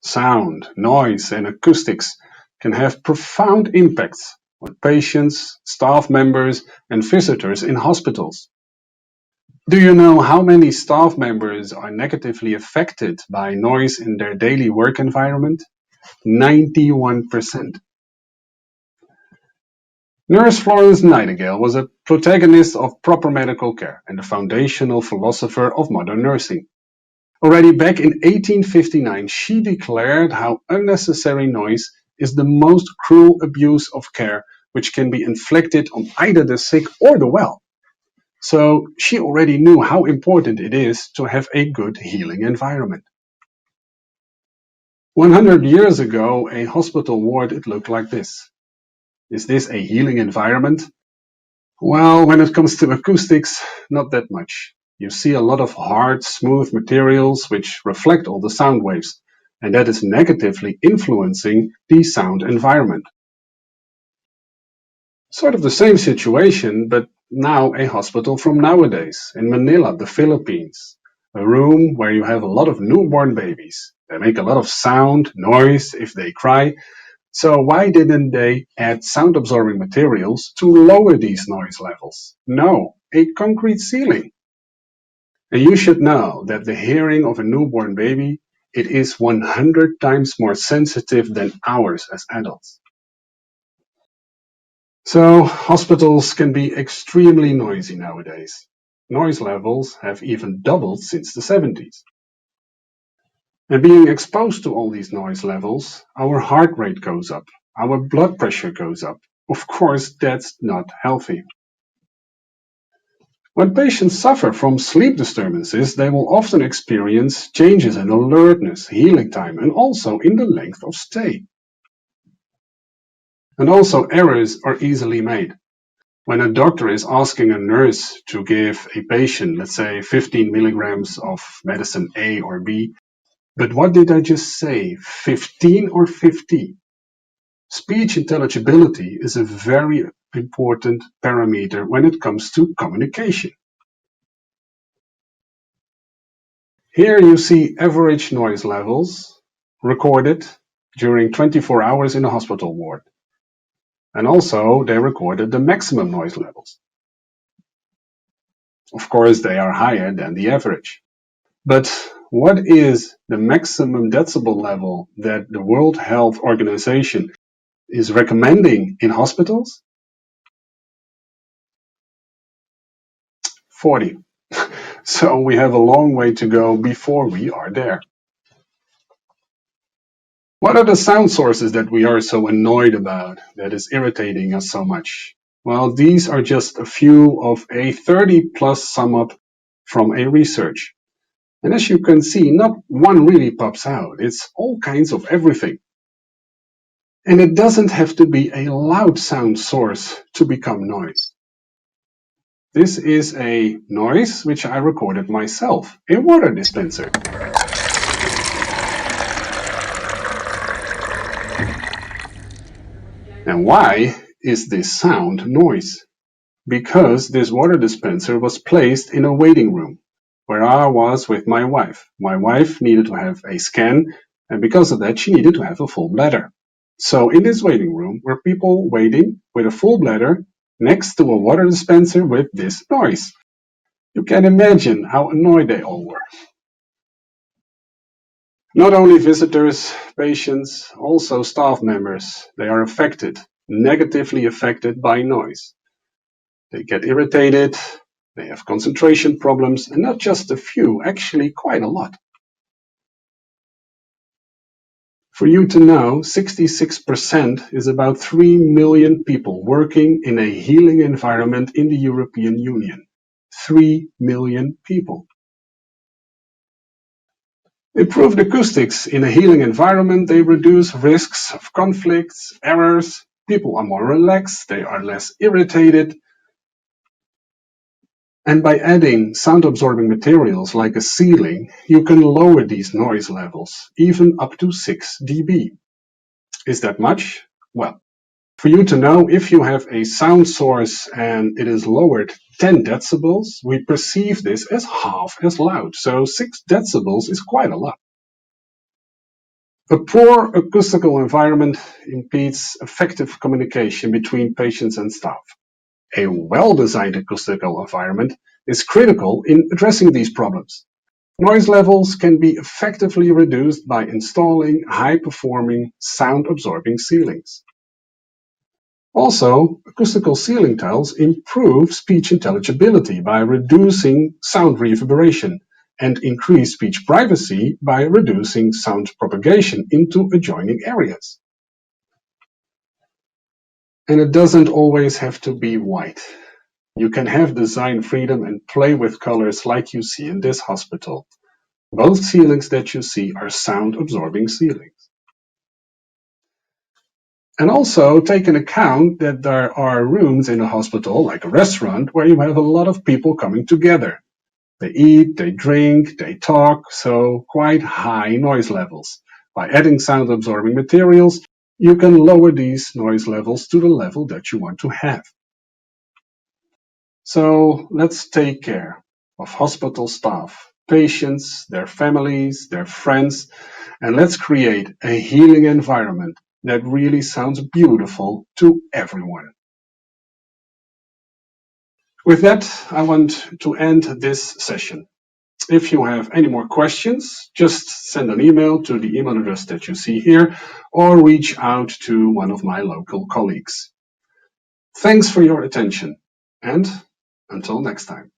Sound, noise, and acoustics can have profound impacts on patients, staff members, and visitors in hospitals. Do you know how many staff members are negatively affected by noise in their daily work environment? 91%. Nurse Florence Nightingale was a protagonist of proper medical care and a foundational philosopher of modern nursing. Already back in 1859, she declared how unnecessary noise is the most cruel abuse of care which can be inflicted on either the sick or the well. So she already knew how important it is to have a good healing environment. 100 years ago, a hospital ward, it looked like this. Is this a healing environment? Well, when it comes to acoustics, not that much. You see a lot of hard, smooth materials which reflect all the sound waves, and that is negatively influencing the sound environment. Sort of the same situation, but now a hospital from nowadays, in Manila, the Philippines. A room where you have a lot of newborn babies. They make a lot of sound, noise if they cry. So why didn't they add sound absorbing materials to lower these noise levels? No, a concrete ceiling. And you should know that the hearing of a newborn baby, it is 100 times more sensitive than ours as adults. So hospitals can be extremely noisy nowadays. Noise levels have even doubled since the 70s. And being exposed to all these noise levels, our heart rate goes up, our blood pressure goes up. Of course, that's not healthy. When patients suffer from sleep disturbances, they will often experience changes in alertness, healing time, and also in the length of stay. And also errors are easily made. When a doctor is asking a nurse to give a patient, let's say 15 milligrams of medicine A or B, but what did I just say? 15 or 50? Speech intelligibility is a very important parameter when it comes to communication. Here you see average noise levels recorded during 24 hours in a hospital ward. And also they recorded the maximum noise levels. Of course, they are higher than the average. But what is the maximum decibel level that the World Health Organization is recommending in hospitals? 40. So we have a long way to go before we are there. What are the sound sources that we are so annoyed about, that is irritating us so much? Well, these are just a few of a 30 plus sum up from a research. And as you can see, not one really pops out. It's all kinds of everything. And it doesn't have to be a loud sound source to become noise. This is a noise which I recorded myself, a water dispenser. And why is this sound noise? Because this water dispenser was placed in a waiting room where I was with my wife. My wife needed to have a scan, and because of that, she needed to have a full bladder. So in this waiting room were people waiting with a full bladder next to a water dispenser with this noise. You can imagine how annoyed they all were. Not only visitors, patients, also staff members, they are affected, negatively affected by noise. They get irritated, they have concentration problems, and not just a few, actually quite a lot. For you to know, 66% is about 3 million people working in a healing environment in the European Union. 3 million people. Improved acoustics in a healing environment, they reduce risks of conflicts, errors, people are more relaxed, they are less irritated. And by adding sound-absorbing materials like a ceiling, you can lower these noise levels, even up to 6 dB. Is that much? Well, for you to know, if you have a sound source and it is lowered 10 decibels, we perceive this as half as loud. So 6 decibels is quite a lot. A poor acoustical environment impedes effective communication between patients and staff. A well-designed acoustical environment is critical in addressing these problems. Noise levels can be effectively reduced by installing high-performing, sound-absorbing ceilings. Also, acoustical ceiling tiles improve speech intelligibility by reducing sound reverberation and increase speech privacy by reducing sound propagation into adjoining areas. And it doesn't always have to be white. You can have design freedom and play with colors like you see in this hospital. Both ceilings that you see are sound-absorbing ceilings. And also take into account that there are rooms in a hospital, like a restaurant, where you have a lot of people coming together. They eat, they drink, they talk, so quite high noise levels. By adding sound-absorbing materials, you can lower these noise levels to the level that you want to have. So let's take care of hospital staff, patients, their families, their friends, and let's create a healing environment that really sounds beautiful to everyone. With that, I want to end this session. If you have any more questions, just send an email to the email address that you see here or reach out to one of my local colleagues. Thanks for your attention, and until next time.